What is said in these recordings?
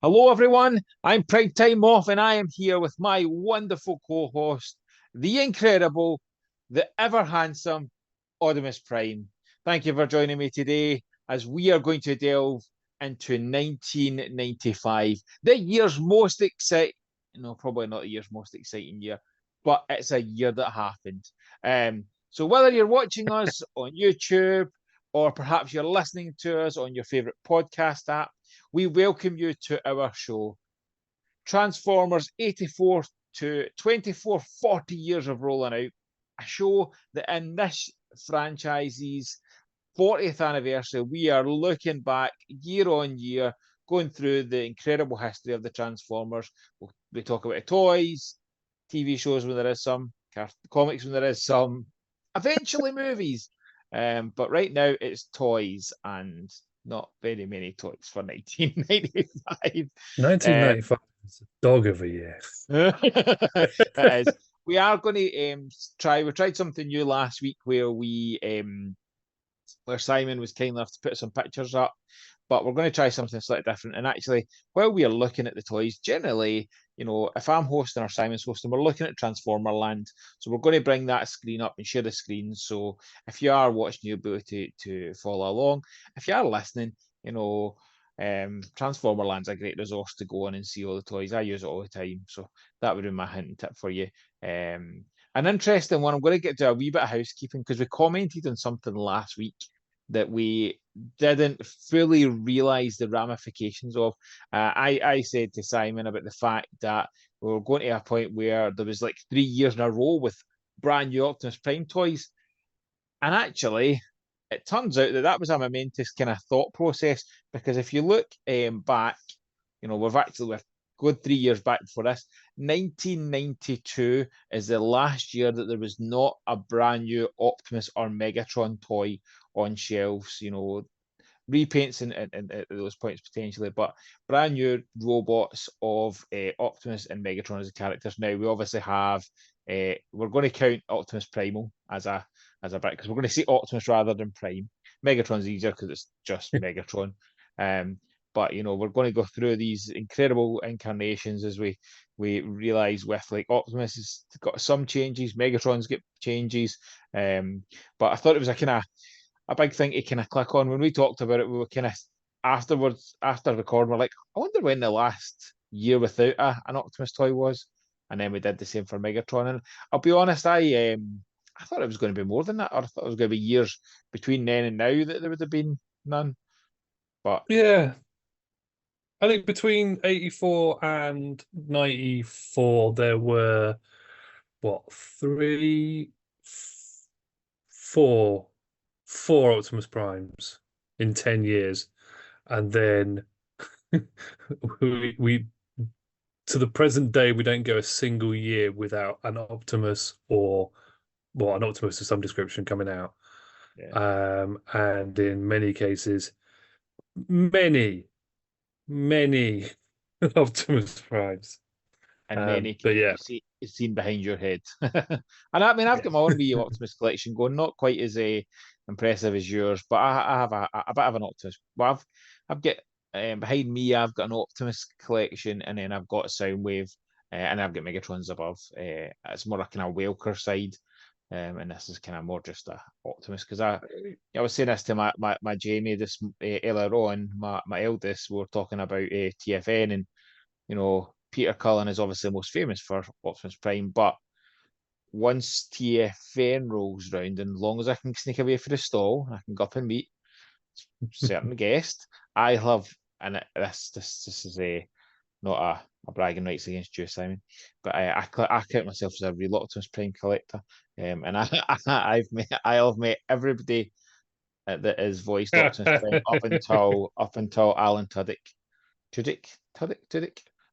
Hello, everyone. I'm Primetime Moff, and I am here with my wonderful co-host, the incredible, the ever handsome Oddimus Prime. Thank you for joining me today as we are going to delve into 1995, the year's most exciting. No, probably not the year's most exciting year, but it's a year that happened. So whether you're watching us on YouTube or perhaps you're listening to us on your favorite podcast app, we welcome you to our show. Transformers 84 to 24, 40 years of rolling out. A show that in this franchise's 40th anniversary, we are looking back year on year, going through the incredible history of the Transformers. We talk about toys, TV shows when there is some, comics when there is some, eventually movies. But right now it's toys and not very many toys for 1995. Um, 1995 is a dog of a year. it is. We are going to try. We tried something new last week where Simon was kind enough to put some pictures up, but we're going to try something slightly different. And actually, while we are looking at the toys, generally, if I'm hosting or Simon's hosting, we're looking at Transformer Land. So we're going to bring that screen up and share the screen. So if you are watching, you'll be able to follow along. If you are listening, Transformer Land's a great resource to go on and see all the toys. I use it all the time. So that would be my hint and tip for you. An interesting one. I'm going to get to a wee bit of housekeeping because we commented on something last week that we didn't fully realize the ramifications of. I said to Simon about the fact that we were going to a point where there was like 3 years in a row with brand new Optimus Prime toys, and actually, it turns out that that was a momentous kind of thought process because if you look back, we've good 3 years back before this. 1992 is the last year that there was not a brand new Optimus or Megatron toy on shelves. Repaints and at those points potentially, but brand new robots of Optimus and Megatron as characters. Now we obviously have. We're going to count Optimus Primal as a bit because we're going to say Optimus rather than Prime. Megatron's easier because it's just Megatron. But we're going to go through these incredible incarnations as we realize with like Optimus has got some changes, Megatron's got changes. But I thought it was a big thing to kind of click on when we talked about it. We were kind of afterwards after recording, we're like, I wonder when the last year without an Optimus toy was, and then we did the same for Megatron. And I'll be honest, I thought it was going to be more than that, or I thought it was going to be years between then and now that there would have been none. But Yeah, I think between 84 and 94, there were what, four, four Optimus Primes in 10 years. And then we to the present day, we don't go a single year without an Optimus or, well, an Optimus of some description coming out. yeah, And in many cases, many, many Optimus Primes. and many But can yeah, be seen behind your head. And I mean, I've got my own wee Optimus collection going, not quite as impressive as yours, but I have a bit of an Optimus. Well, I've got behind me, I've got an Optimus collection, and then I've got Soundwave, and I've got Megatrons above. It's more a kind of Welker side, and this is kind of more just a Optimus because I was saying this to my Jamie this earlier on, my eldest. We were talking about TFN, and Peter Cullen is obviously most famous for Optimus Prime, but once TFN rolls round, and as long as I can sneak away for the stall, I can go up and meet certain guest. I love, and this is not a bragging rights against you, Simon, but I count myself as a real Optimus Prime collector, and I have met everybody that is voiced Optimus Prime up until Alan Tudyk.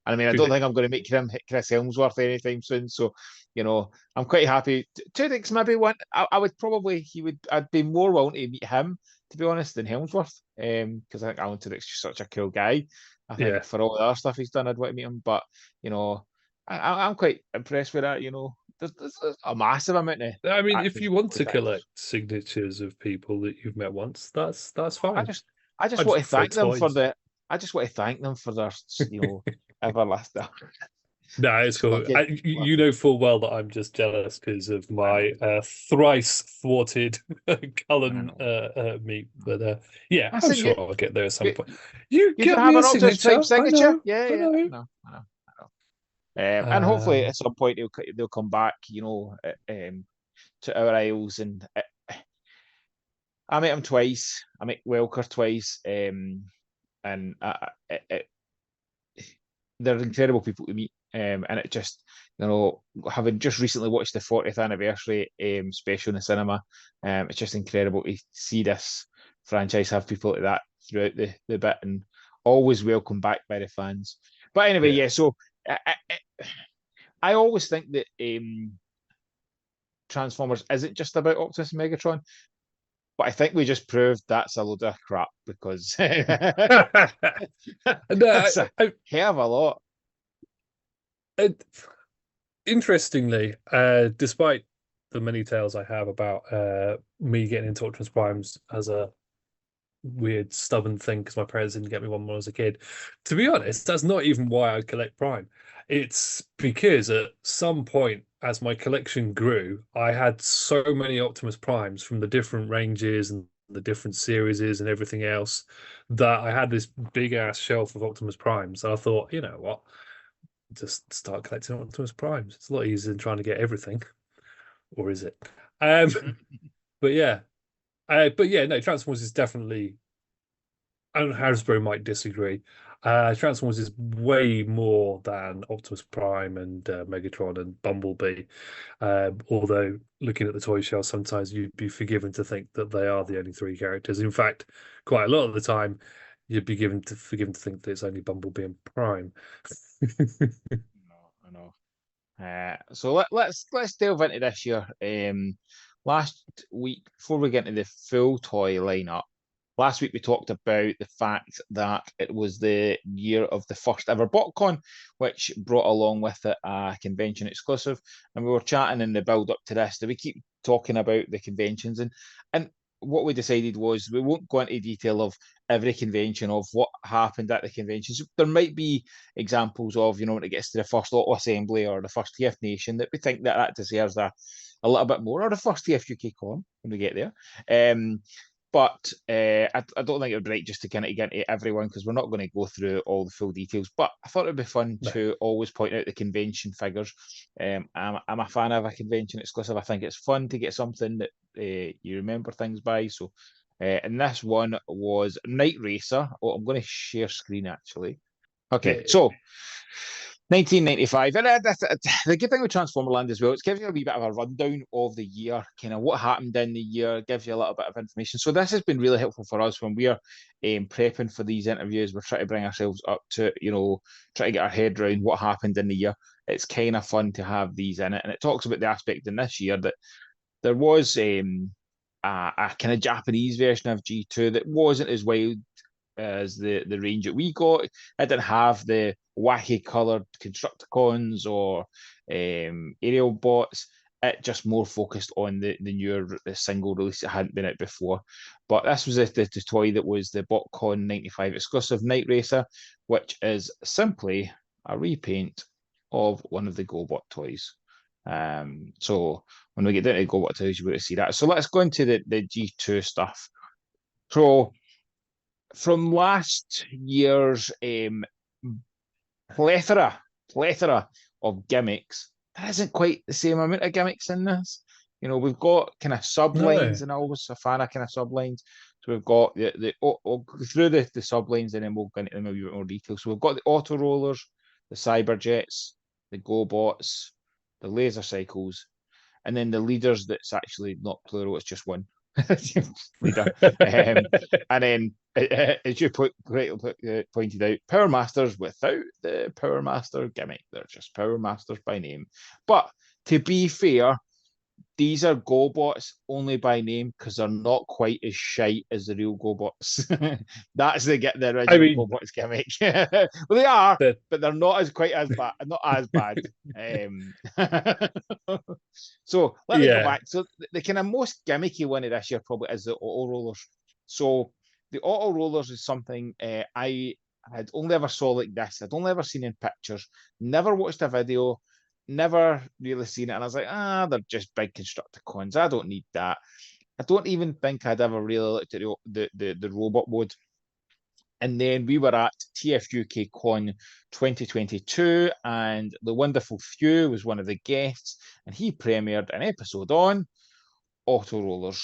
And I mean, I don't think I'm going to make him Chris Helmsworth anytime soon. So, I'm quite happy. Tudyk's maybe one. I would probably I'd be more willing to meet him to be honest than Helmsworth. Because I think Alan Tudyk's just such a cool guy. I think yeah. for all the other stuff he's done, I'd want to meet him. But I'm quite impressed with that. There's a massive amount of I mean, if actors, you want to voice collect actors. signatures of people that you've met once, that's I fine. just I I just just want to prefer thank them for toys. the I just want to thank them for their, everlasting. No, it's cool. Fucking, You know full well that I'm just jealous because of I my know, thrice thwarted I Cullen know. meet. But yeah, I I'm say sure I'll get there at some you, point. You you can get me have a an Optimus Prime signature. I signature. know. Yeah, I yeah, know. I know. And hopefully Um, at some point they'll come back, to our Isles. And I met him twice. I met Welker twice, and they're incredible people to meet. And it just, having just recently watched the 40th anniversary special in the cinema, it's just incredible to see this franchise have people like that throughout the bit, and always welcome back by the fans. But anyway, yeah. yeah. So I always think that Transformers isn't just about Optimus and Megatron, but I think we just proved that's a load of crap, because No, that's a hell of a lot. interestingly, despite the many tales I have about me getting into Optimus Primes as a weird stubborn thing because my parents didn't get me one when I was a kid. To be honest, that's not even why I collect Prime. It's because at some point, as my collection grew, I had so many Optimus Primes from the different ranges and the different series and everything else that I had this big ass shelf of Optimus Primes. And I thought, you know what? Just start collecting Optimus Primes. It's a lot easier than trying to get everything, or is it? Um, but yeah, no, Transformers is definitely, and Hasbro might disagree. Transformers is way more than Optimus Prime and Megatron and Bumblebee. Although looking at the toy shelf, sometimes you'd be forgiven to think that they are the only three characters. In fact, quite a lot of the time, you'd be forgiven to think that it's only Bumblebee and Prime. No, I know. So let's delve into this year. Last week, before we get into the full toy lineup, last week we talked about the fact that it was the year of the first ever BotCon, which brought along with it a convention exclusive. And we were chatting in the build up to this. Do we keep talking about the conventions? And what we decided was we won't go into detail of every convention of what happened at the conventions. There might be examples of, when it gets to the first Auto Assembly or the first TF Nation, that we think that deserves a little bit more, or the first TF UK Con when we get there. But I don't think it would be right just to kind of get into everyone, because we're not going to go through all the full details. But I thought it'd be fun No. to always point out the convention figures. I'm a fan of a convention exclusive. I think it's fun to get something that you remember things by. So, and this one was Night Racer. Oh, I'm going to share screen actually. Okay, Yeah. so 1995. And the good thing with Transformer Land as well, it gives you a wee bit of a rundown of the year, kind of what happened in the year, gives you a little bit of information. So this has been really helpful for us when we're prepping for these interviews. We're trying to bring ourselves up to, try to get our head around what happened in the year. It's kind of fun to have these in it. And it talks about the aspect in this year that there was a kind of Japanese version of G2 that wasn't as wild as the range that we got. It didn't have the wacky coloured Constructicons or aerial bots. It just more focused on the newer the single release that hadn't been out before. But this was the toy that was the BotCon 95 exclusive Night Racer, which is simply a repaint of one of the GoBot toys. So when we get down to GoBot toys, you'll be able to see that. So let's go into the G2 stuff. So from last year's plethora of gimmicks, there isn't quite the same amount of gimmicks in this. We've got kind of sublines, No. and I always a fan of kind of sublines. So we've got we'll go through the sublines, and then we'll go into them a wee bit more detail. So we've got the auto rollers, the cyberjets, the GoBots, the laser cycles, and then the leaders that's actually not plural, it's just one leader. And then, as you pointed out, Power Masters without the Power Master gimmick. They're just Power Masters by name. But to be fair, these are GoBots only by name, because they're not quite as shite as the real GoBots. That's the I original mean, GoBots gimmick. Well, they are, the but they're not as quite as bad. Not as bad. So let me go yeah. back. So the kind of most gimmicky one of this year probably is the auto rollers. So the auto rollers is something I I had only ever saw like this. I'd only ever seen in pictures, never watched a video, never really seen it. And I was like, they're just big Constructicons. I don't need that. I don't even think I'd ever really looked at the robot mode. And then we were at TFUK Con 2022, and the wonderful Few was one of the guests, and he premiered an episode on auto rollers.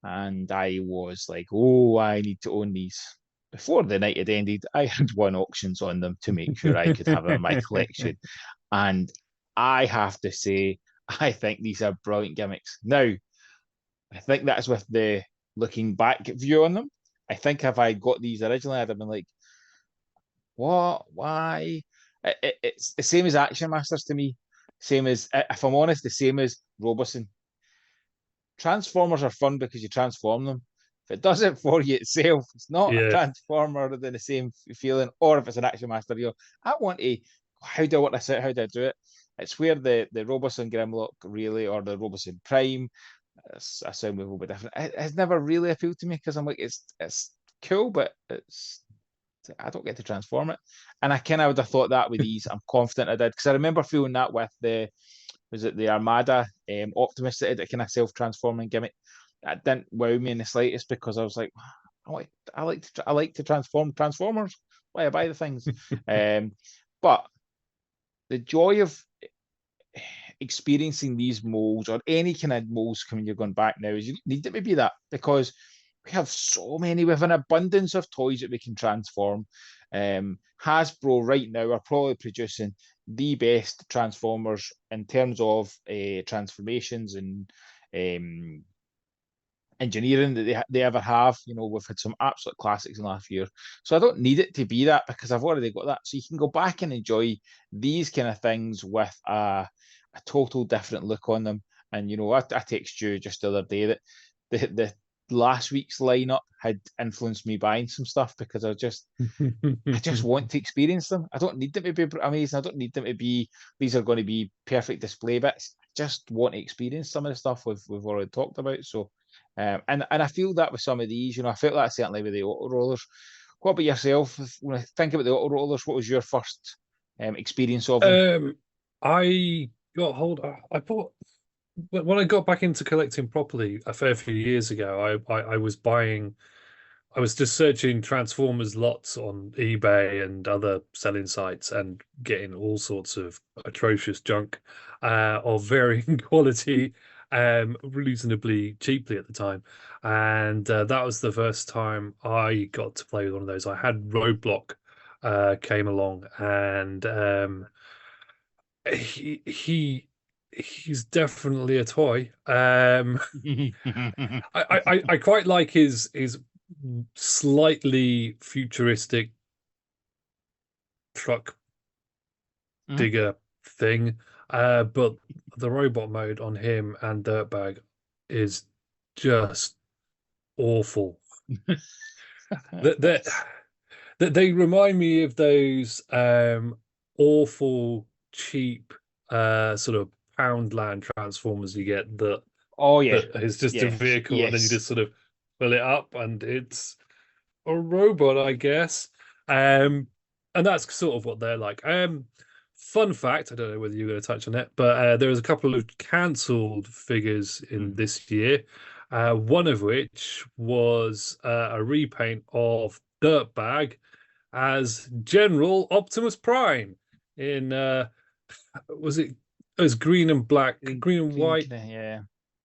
And I was like, oh, I need to own these. Before the night had ended, I had won auctions on them to make sure I could have them in my collection. And I have to say, I think these are brilliant gimmicks. Now, I think that's with the looking back view on them. I think if I got these originally, I'd have been like, what? Why? It's the same as Action Masters to me. Same as, if I'm honest, the same as Roboson. Transformers are fun because you transform them. If it does it for you itself, it's not a Yeah. transformer than the same feeling. Or if it's an Action Master, I want to. How do I work this out? How do I do it? It's where the Roboson Grimlock really, or the Roboson Prime. I sound a little bit different. It has never really appealed to me because I'm like, it's cool, but I don't get to transform it. And I kind of would have thought that with these. I'm confident I did because I remember feeling that with the Armada Optimus that had a kind of self-transforming gimmick. That didn't wow me in the slightest because I was like, I like to transform Transformers. Why I buy the things? But the joy of experiencing these molds or any kind of molds when you're going back now is you need it to be that because we have so many, we have an abundance of toys that we can transform. Hasbro right now are probably producing the best Transformers in terms of transformations and um, engineering that they ever have. We've had some absolute classics in the last year. So I don't need it to be that because I've already got that. So you can go back and enjoy these kind of things with a total different look on them. And I texted you just the other day that the last week's lineup had influenced me buying some stuff because I just want to experience them. I don't need them to be amazing. I don't need them to be these are going to be perfect display bits. I just want to experience some of the stuff we've already talked about. So and I feel that with some of these, I felt that certainly with the auto rollers. What about yourself? When I think about the auto rollers, what was your first experience of them? I got hold. I bought when I got back into collecting properly a fair few years ago. I was buying. I was just searching Transformers lots on eBay and other selling sites and getting all sorts of atrocious junk of varying quality, reasonably cheaply at the time. And that was the first time I got to play with one of those. I had Roadblock came along, and he's definitely a toy. I quite like his slightly futuristic truck Mhm. digger thing. But the robot mode on him and Dirtbag is just awful. That that Yes. they remind me of those awful cheap sort of Poundland Transformers you get Oh yeah. that is just a Yeah. vehicle and then you Yes. just sort of fill it up and it's a robot, I guess. And that's sort of what they're like. Fun fact, I don't know whether you're going to touch on it, but there was a couple of cancelled figures in Mhm. this year. One of which was a repaint of Dirtbag as General Optimus Prime in was it was green and black, Green, green and green white, kind of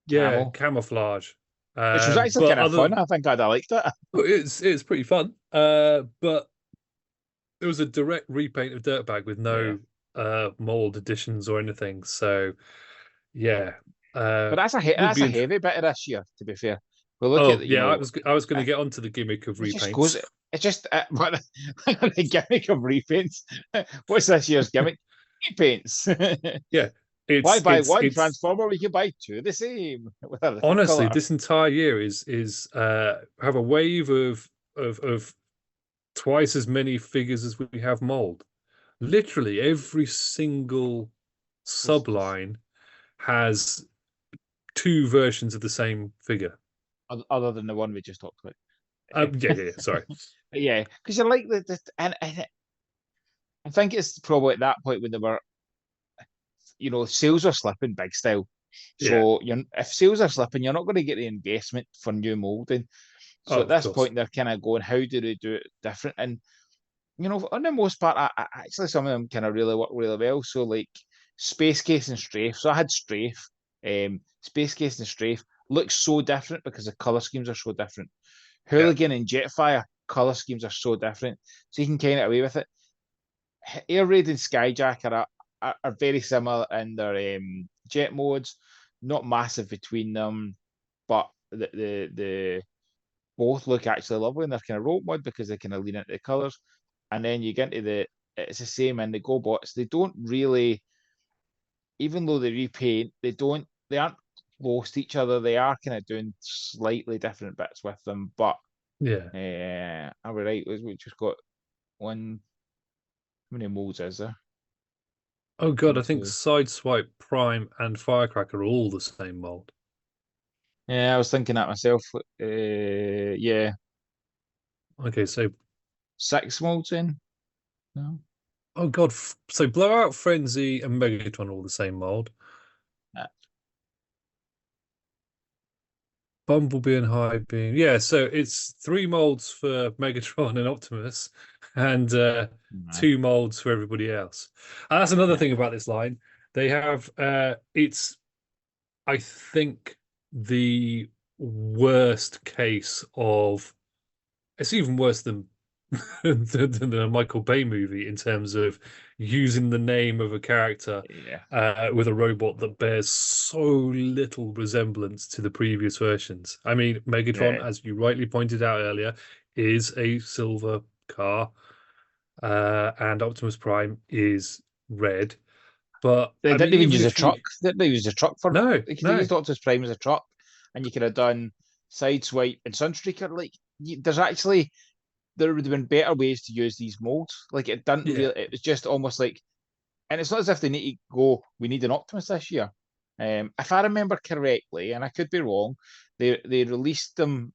yeah, camel, camouflage. which was actually But kind of other fun. I think I'd have liked it. it's pretty fun. But it was a direct repaint of Dirtbag with Yeah. no mold additions or anything. So yeah, But would that's be a int heavy bit of this year, to be fair. We look Oh at, yeah, I was going to uh, get onto the gimmick of it just goes, repaints. it just, what the gimmick of repaints. What's this year's gimmick? Repaints. Yeah, Why it's buy it's one it's Transformer? We can buy two the same with a different honestly, color. this entire year is have a wave of twice as many figures as we have mold. Literally every single Just subline has two versions of the same figure. other than the one we just talked about. Yeah. Sorry. Yeah, because you're like and I think it's probably at that point when they were, sales are slipping big style. Yeah. So if sales are slipping, you're not going to get the investment for new molding. Oh, So at of this course. point, they're kind of going, how do they do it different? And on the most part, actually some of them kind of really work really well. So like Space Case and Strafe. So I had Strafe, Space Case and Strafe looks so different because the color schemes are so different. Yeah. Hooligan and Jetfire color schemes are so different, so you can kind of away with it. Air Raid and Skyjack are very similar in their jet modes, not massive between them, but the both look actually lovely in their kind of rope mode because they kind of lean into the colours. And then you get into it's the same in the Go bots. They don't really, even though they repaint, they aren't close to each other. They are kind of doing slightly different bits with them, but Yeah. are we right? We just got one. How many molds is there? Oh God, One, I think two. Sideswipe, Prime, and Firecracker are all the same mold. Yeah, I was thinking that myself. Yeah, Okay, so 6 molds in. No. oh God, so Blowout, Frenzy, and Megatron are all the same mold. Uh, Bumblebee and High Beam. Yeah, so it's 3 molds for Megatron and Optimus, and nah, 2 molds for everybody else. And that's another nah. thing about this line. They have it's I think the worst case of it's even worse than than a Michael Bay movie in terms of using the name of a character Yeah, with a robot that bears so little resemblance to the previous versions. I mean, Megatron, yeah. as you rightly pointed out earlier, is a silver car, and Optimus Prime is red. But They I mean, didn't even even use a if you truck. They used a truck for. no, They could have no, used Optimus Prime as a truck, and you could have done Sideswipe and Sunstreaker. Like, there's actually there would have been better ways to use these molds. Like, it didn't yeah, really. It was just almost like, and it's not as if they need to go. We need an Optimus this year. If I remember correctly, and I could be wrong, they released them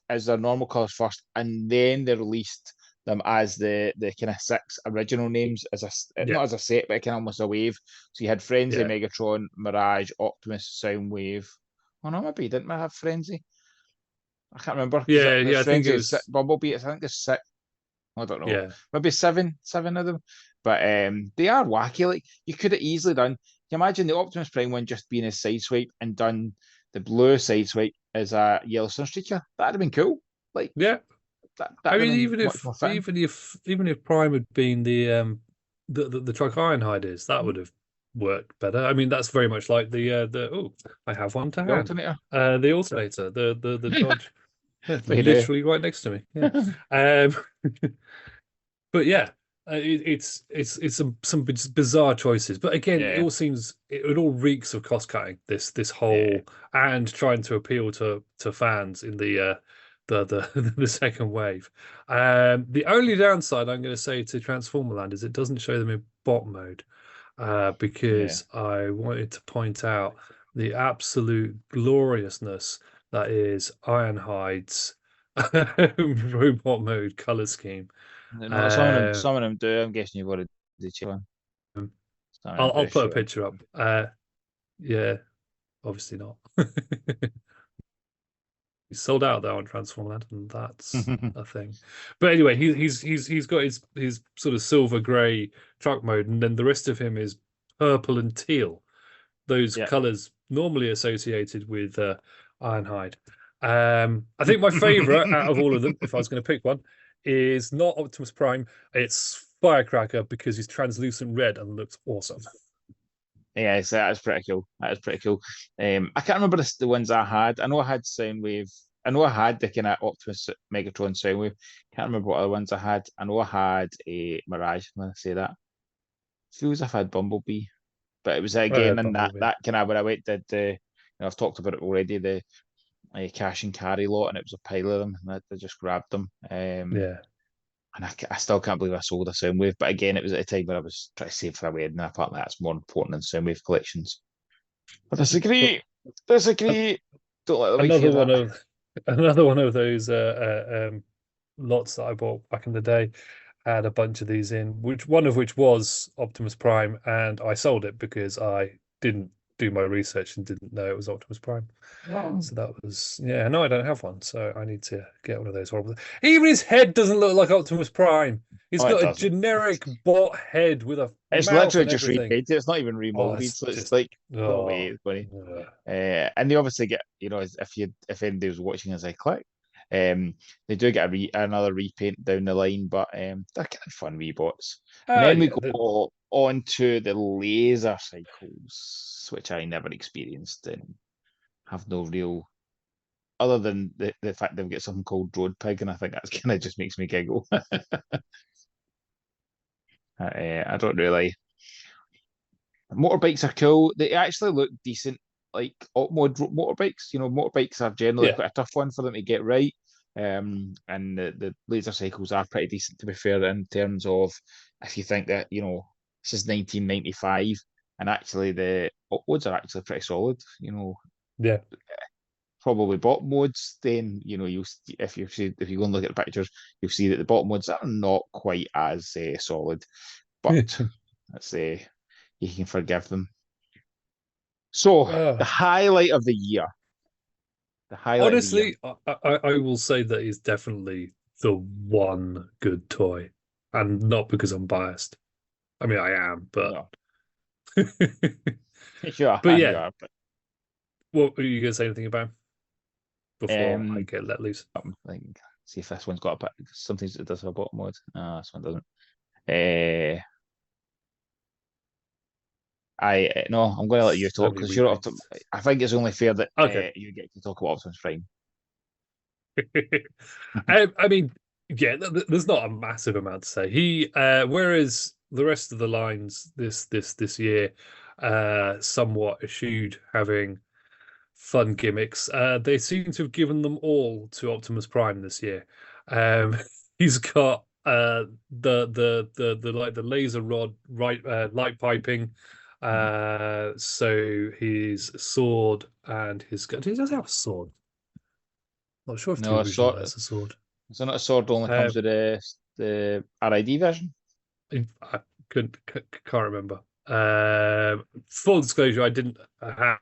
as their normal colors first, and then they released them as the kind of 6 original names as yeah, not as a set, but kind of almost a wave. So you had Frenzy, yeah, Megatron, Mirage, Optimus, Soundwave. Oh no, maybe you didn't have Frenzy. I can't remember because yeah, there's yeah. I think it Frenzy, was Bumblebee. I think there's 6. I don't know, yeah, maybe seven of them. But they are wacky. Like you could have easily done. Can you imagine the Optimus Prime one just being a sideswipe and done the blue sideswipe as a yellow Sunstreaker? That'd have been cool. Like yeah. I that'd have mean, been much more fun. even if Prime had been the truck Ironhide is, that Mhm. would have worked better. I mean, that's very much like the oh, I have one to The hand. alternator. The alternator, the Dodge, They do. literally right next to me. Yeah. Um, but yeah, it's some bizarre choices. But again, Yeah, it all reeks of cost cutting. This yeah. whole and trying to appeal to fans in the the second wave. The only downside I'm going to say to Transformer Land is it doesn't show them in bot mode, Yeah. because I wanted to point out the absolute gloriousness that is Ironhide's robot mode color scheme. No, Uh, some of them do. I'm guessing you've already checked one. Some of them I'll do put a show. picture up. Yeah, obviously not. He's sold out there on Transformland, and that's a thing. But anyway, he's got his sort of silver grey truck mode, and then the rest of him is purple and teal. Those Yeah. colors normally associated with Ironhide. I think my favorite out of all of them, if I was going to pick one, is not Optimus Prime. It's Firecracker because he's translucent red and looks awesome. Yeah, so that's pretty cool. That is pretty cool. I can't remember the ones I had. I know I had Soundwave. I know I had the kind of Optimus Megatron Soundwave. Can't remember what other ones I had. I know I had a Mirage when I say that. Feels I've had Bumblebee, but it was again in that Bumblebee. that kind of when I went did the. I've talked about it already. The cash and carry lot, and it was a pile of them, and I just grabbed them. Yeah. And I still can't believe I sold a Soundwave. But again, it was at a time where I was trying to save for a wedding, and apparently that's more important than Soundwave collections. I But disagree. Disagree. Don't let the wife another hear one that. of Another one of those lots that I bought back in the day had a bunch of these in, which one of which was Optimus Prime, and I sold it because I didn't do my research and didn't know it was Optimus Prime. Oh, So that was, yeah, no, I don't have one, so I need to get one of those horrible. Even his head doesn't look like Optimus Prime. He's it got a doesn't. generic bot head with a It's mouth literally and just everything. repainted. It's not even Oh, remolded. it's So it's just like no way oh, it's funny. ugh. And they obviously get, if anybody was watching as I click, they do get another repaint down the line, but they're kind of fun rebots. And Oh then we yeah, go on to the laser cycles, which I never experienced and have no real, other than the fact they've got something called Road Pig, and I think that's kind of just makes me giggle. I don't really. Motorbikes are cool. They actually look decent, like mod motorbikes. Motorbikes are generally yeah, quite a tough one for them to get right. And the laser cycles are pretty decent, to be fair, in terms of if you think that, this is 1995, and actually the up modes are actually pretty solid. yeah. Probably bottom modes, then if you go and look at the pictures, you'll see that the bottom modes are not quite as solid, but let's say you can forgive them. So the Oh, highlight of the year, the highlight of the year. honestly, I will say that is definitely the one good toy, and not because I'm biased. I mean, I am, but No, you but are, you yeah. are. But What were you gonna say anything about before I um, get let loose? like, see if this one's got a bit. Sometimes it does have a bottom mode. This one doesn't. Uh, I no, I'm going to let you So talk many because you're repaints. I think it's only fair that Okay. you get to talk about Optimus Prime. I mean, yeah, there's not a massive amount to say. Whereas the rest of the lines this year, somewhat eschewed having fun gimmicks. They seem to have given them all to Optimus Prime this year. Um, he's got the like the laser rod light piping. So his sword and his gun. He does have a sword. Not sure if the No, a original sword. has a sword. So not a sword only Uh, comes with the RID version. I can't remember. Full disclosure, I didn't have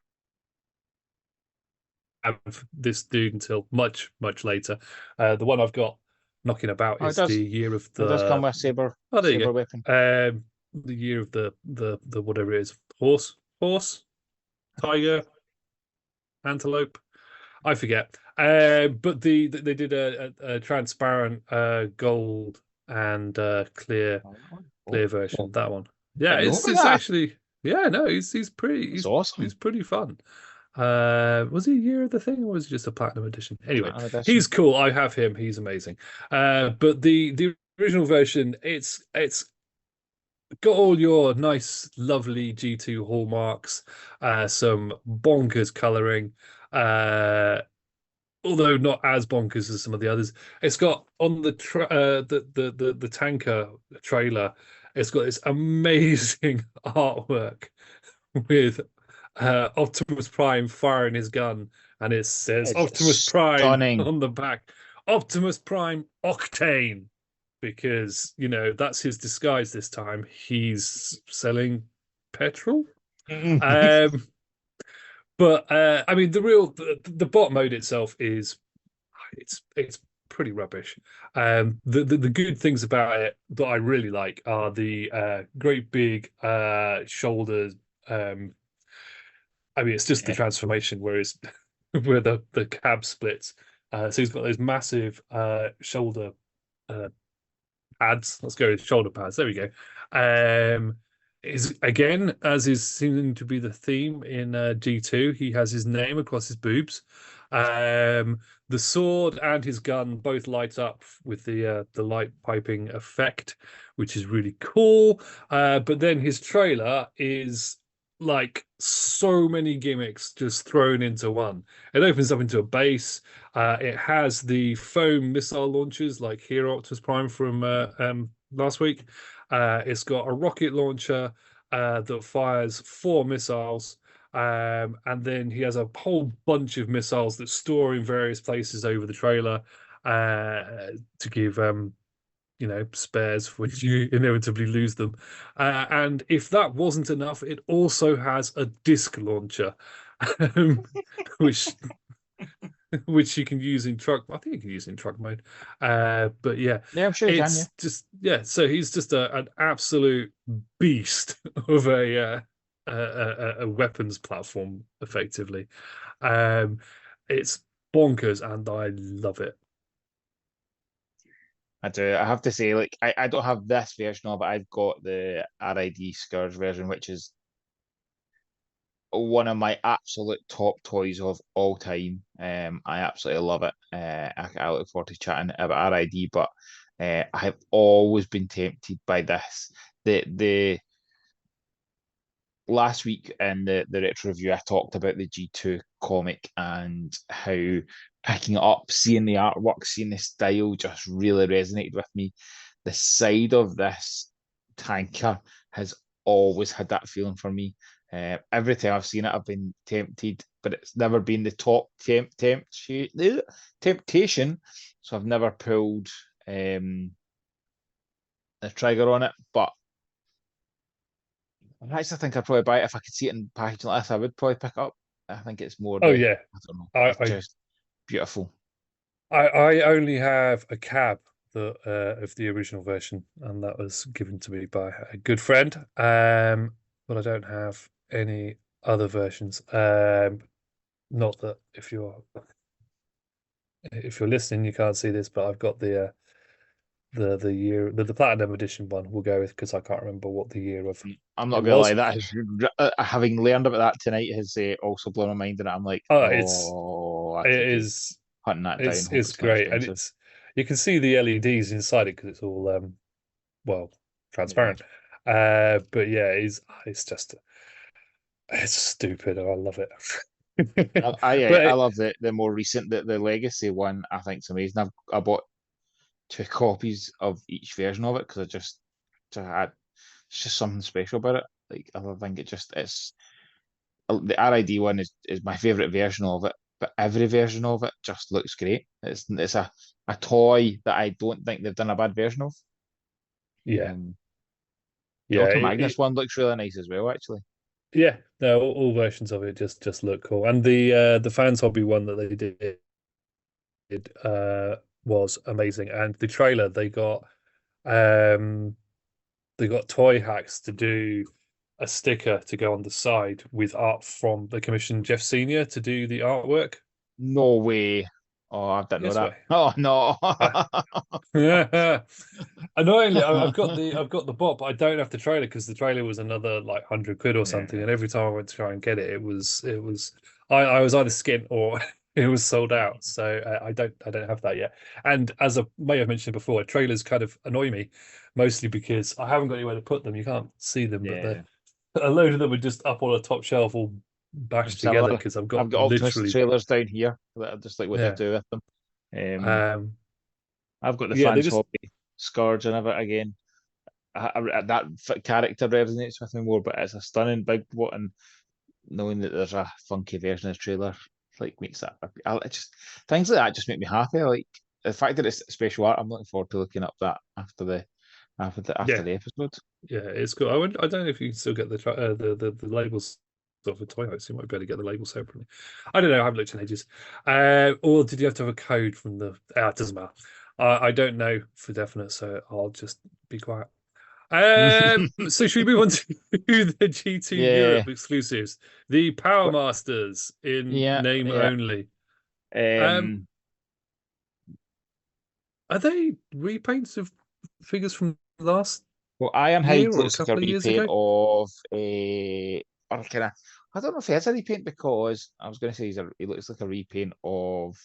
this dude until much later. The one I've got knocking about Oh, it is the does. year of It does come the. with a Oh, there you saber weapon. go. The year of the whatever it is, horse, tiger, antelope. I forget. But they did a transparent gold and Oh, that one. Oh, clear version. That one. Yeah, didn't know about it's that. actually yeah. No, he's pretty That's awesome. he's pretty fun. Was he a year of the thing or was it just a platinum edition? Anyway, Platinum edition. he's cool. I have him. He's amazing. But the original version, it's got all your nice, lovely G2 hallmarks, some bonkers coloring, although not as bonkers as some of the others. It's got on the tanker trailer. It's got this amazing artwork with Optimus Prime firing his gun, and it says It's Optimus Prime stunning. on the back. Optimus Prime Octane, because that's his disguise this time. He's selling petrol. Um, but I mean, the bot mode itself is it's pretty rubbish. The good things about it that I really like are the great big shoulders. I mean, it's just the transformation, whereas where the cab splits. So he's got those massive shoulder uh, pads. Let's go with shoulder pads. There we go. Is again, as is seeming to be the theme in G2, he has his name across his boobs. The sword and his gun both light up with the light piping effect, which is really cool. But then his trailer is like so many gimmicks just thrown into one. It opens up into a base. It has the foam missile launchers like Hero Optimus Prime from last week. It's got a rocket launcher that fires 4 missiles. And then he has a whole bunch of missiles that store in various places over the trailer to give spares when you inevitably lose them. And if that wasn't enough, it also has a disc launcher, um, which which you can use in truck. I think you can use in truck mode. But yeah, Yeah, I'm sure you can. Yeah, it's just yeah. So he's just an absolute beast of a weapons platform, effectively. Um, it's bonkers, and I love it. I do. I have to say, like, I don't have this version of it. I've got the RID Scourge version, which is one of my absolute top toys of all time. I absolutely love it. I look forward to chatting about RID, but I have always been tempted by this. The last week in the retro review, I talked about the G2 comic and how picking it up, seeing the artwork, seeing the style just really resonated with me. The side of this tanker has always had that feeling for me. Every time I've seen it, I've been tempted, but it's never been the top temptation. So I've never pulled the trigger on it. But I actually think I'd probably buy it if I could see it in packaging like this. I would probably pick it up. I think it's more Oh the yeah, I don't know. I It's I just beautiful. I only have a cab that of the original version, and that was given to me by a good friend. But I don't have any other versions. Not that if you're listening, you can't see this, but I've got the year the platinum edition one. We'll go with because I can't remember what the year of I'm not it gonna lie. was. That has having learned about that tonight has also blown my mind, and I'm like, Oh, oh, I it could be is hunting that down. Hope it's it's not great, and expensive. it's you can see the LEDs inside it because it's all well Yeah. transparent. But yeah, it's just it's stupid, and I love it. I But love the more recent the legacy one. I think it's amazing. I bought two copies of each version of it because it's just something special about it. Like I think it's the RID one is my favorite version of it, but every version of it just looks great. It's a toy that I don't think they've done a bad version of. yeah, Um, the yeah, Ultra Magnus one looks really nice as well, actually. yeah. No, all versions of it just look cool, and the fans hobby one that they did was amazing, and the trailer um they got toy hacks to do a sticker to go on the side with art from the commission Jeff Senior to do the artwork. No way. Oh, I didn't know Yes that. way. Oh no. Annoyingly, I've got the bot, but I don't have the trailer because the trailer was another like 100 quid or something. Yeah, And every time I went to try and get it, I was either skint or it was sold out. So I don't have that yet. And as I may have mentioned before, trailers kind of annoy me, mostly because I haven't got anywhere to put them. You can't see them, but yeah. a load of them are just up on a top shelf, all bashed together Similar. because I've I've got got Optimus literally trailers down here that are just like what they'll yeah. do with them. Um, Um, I've got the yeah, they fans just hobby Scourge and it again. That character resonates with me more, but it's a stunning big one. And knowing that there's a funky version of the trailer, like makes that. It just things like that just make me happy. Like the fact that it's special art. I'm looking forward to looking up that after yeah. the episode. Yeah, it's cool. I don't know if you can still get the labels of the toy notes. You might be able to get the label separately. I don't know. I haven't looked in ages. Or did you have to have a code from the? It doesn't matter. I don't know for definite, so I'll just be quiet. So should we move on to the G2 Yeah, Europe exclusives, the Power but Masters in yeah, name yeah. only? Um, Um, are they repaints of figures from last well, year Ironhide or a looks like a couple of years repaint ago? of a or kind of. I don't know if he has a repaint because I was going to say he looks like a repaint of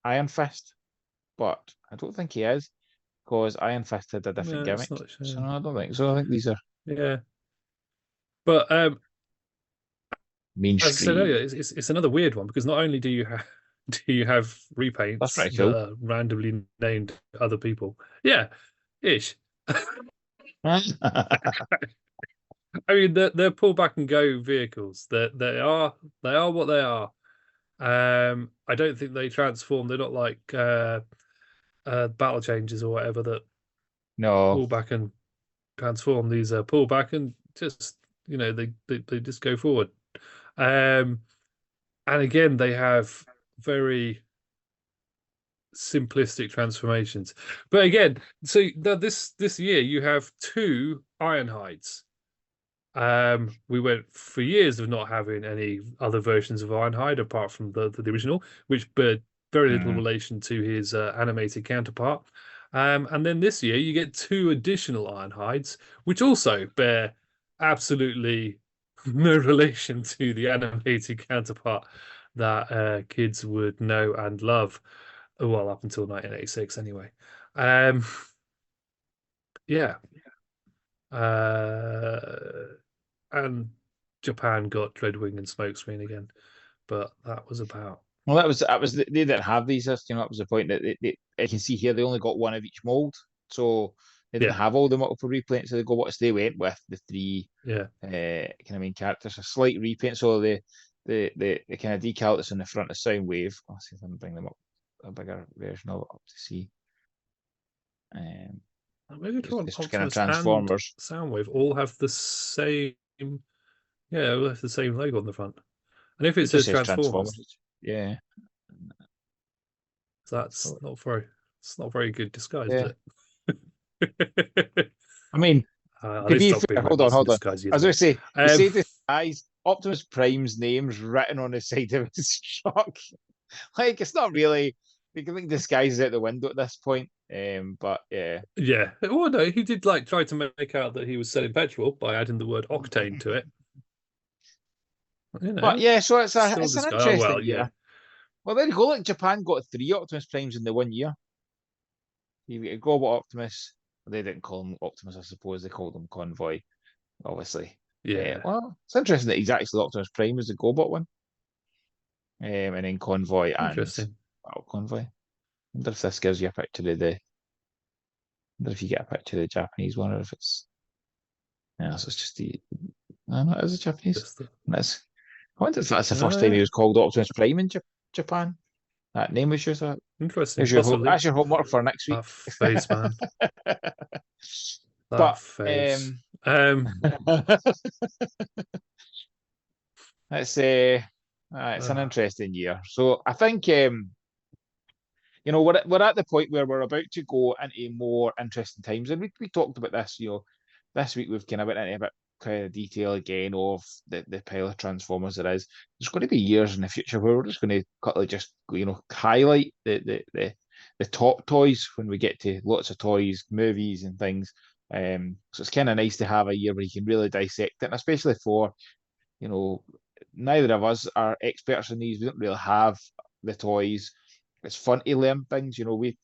Iron Fist, but I don't think he is because Iron Fist had a different No, it's gimmick. not So showing. no, I don't think so. I think these are Yeah, but as I said mainstream. earlier, it's another weird one because not only do you have do you have That's repaints pretty that cool. are randomly named other people, yeah, ish. I mean, they're pull back and go vehicles. They are what they are. I don't think they transform. They're not like battle changes or whatever that No. pull back and transform. These are pull back and just they just go forward. Um, and again, they have very simplistic transformations. But again, so this year you have two Ironhides. We went for years of not having any other versions of Ironhide apart from the original, which bear very little Mm. relation to his animated counterpart. And then this year you get two additional Ironhides, which also bear absolutely no relation to the animated counterpart that kids would know and love. Well, up until 1986, anyway. Um, yeah. Uh, and Japan got Dreadwing and Smokescreen again, but that was about Well, they didn't have these. That was the point that I can see here they only got one of each mold, so they didn't yeah, have all the multiple repaints. So they went with the three yeah. kind of main characters, a slight repaint. So the kind of decal that's in the front of Soundwave. I'll see if I can bring them up a bigger version of it up to see. Maybe Just kind of Optimus and Transformers. Soundwave all have the same. Yeah, all have the same logo on the front. And if it It just says says Transformers, Transformers. Yeah. that's not very. It's not very good disguise, Yeah. is it? I mean, to They be stopped fair, being like this in hold on. disguise I years was going ago. to say, you Um, say this guy's Optimus Prime's name's written on the side of his truck. Like, it's not really, you can think disguise is out the window at this point. But yeah. yeah. Well, no, he did like try to make out that he was selling petrol by adding the word octane to it. You But know, yeah, so still it's an disguise. Oh interesting well, yeah, year. Well, there you go. Like Japan got three Optimus Primes in the 1 year. You get Global Optimus. Well, they didn't call him Optimus, I suppose. They called him Convoy, obviously. yeah. Well, it's interesting that he's actually Optimus Prime as the GoBot one. And then Convoy and Interesting. Battle Convoy. I wonder if this gives you a picture of the. I wonder if you get a picture of the Japanese one or if it's. Yeah, so it's just the. No, it is a Japanese. Just the, That's. I wonder if that's the first oh time he yeah, was called Optimus Prime in Japan. That name was just a. interesting. There's your Possibly that's your homework for next week. that face, man. That But face. Um, it's it's an uh, interesting year. So I think we're at the point where we're about to go into more interesting times, and we talked about this. This week we've kind of went into a bit kind of detail again of the pile of Transformers there is. There's going to be years in the future where we're just going to quickly just highlight the top toys when we get to lots of toys, movies, and things. So it's kind of nice to have a year where you can really dissect it, and especially for you know, neither of us are experts in these. We don't really have the toys. It's fun to learn things. We've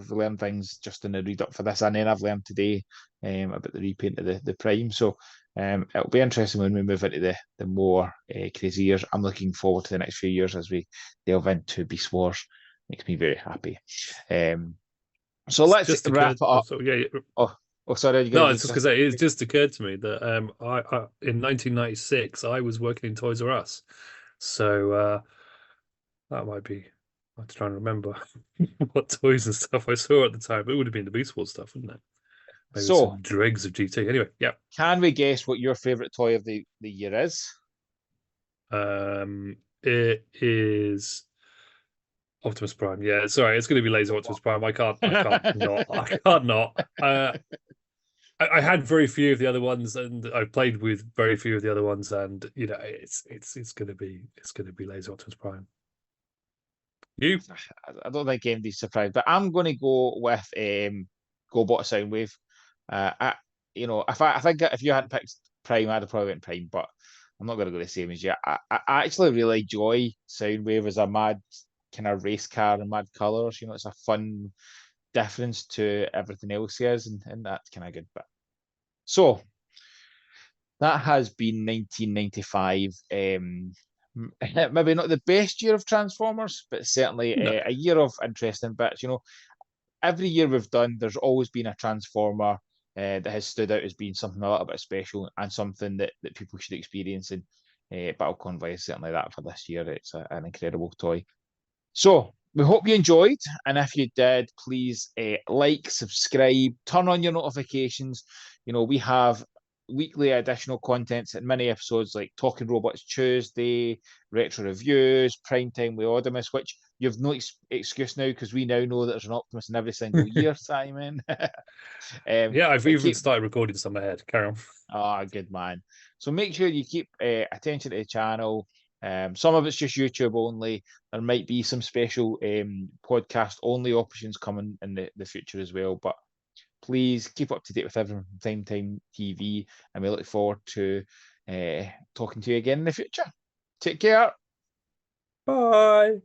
learned things just in the read up for this, and then I've learned today about the repaint of the Prime. So it'll be interesting when we move into the more crazy years. I'm looking forward to the next few years as we delve into Beast Wars. Makes me very happy. So it's let's just wrap occurred. it Oh, up. so yeah. Oh, sorry, you're No, going I to was do just something. because it's just occurred to me that I in 1996 I was working in Toys R Us, so that might be. I have to try and remember what toys and stuff I saw at the time. It would have been the Beast Wars stuff, wouldn't it? Maybe So, some dregs of GT. Anyway, yeah. can we guess what your favorite toy of the year is? It is Optimus Prime. Yeah, sorry, it's going to be Laser Optimus Prime. I can't not. I can't not. I had very few of the other ones, and I played with very few of the other ones, and it's going to be Laser Optimus Prime. You? I don't think anybody's surprised, but I'm going to go with GoBot Soundwave. I think if you hadn't picked Prime, I'd have probably went Prime, but I'm not going to go the same as you. I actually really enjoy Soundwave as a mad kind of race car and mad colours. It's a fun difference to everything else he is, and that's kind of good. But so that has been 1995. Maybe not the best year of Transformers, but certainly No. a year of interesting bits. Every year we've done, there's always been a Transformer that has stood out as being something a little bit special and something that people should experience. And Battle Convoy is certainly that for this year. It's an incredible toy. So we hope you enjoyed, and if you did, please like, subscribe, turn on your notifications. We have weekly additional contents and mini episodes like Talking Robots Tuesday, retro reviews, Prime Time with Oddimus, which you've no excuse now because we now know that there's an Optimus in every single year, Simon. Yeah, I've But even keep started recording some ahead. Carry on. good man. So make sure you keep attention to the channel. Some of it's just YouTube only. There might be some special podcast only options coming in the future as well. But please keep up to date with everything from Time TV, and we look forward to talking to you again in the future. Take care. Bye.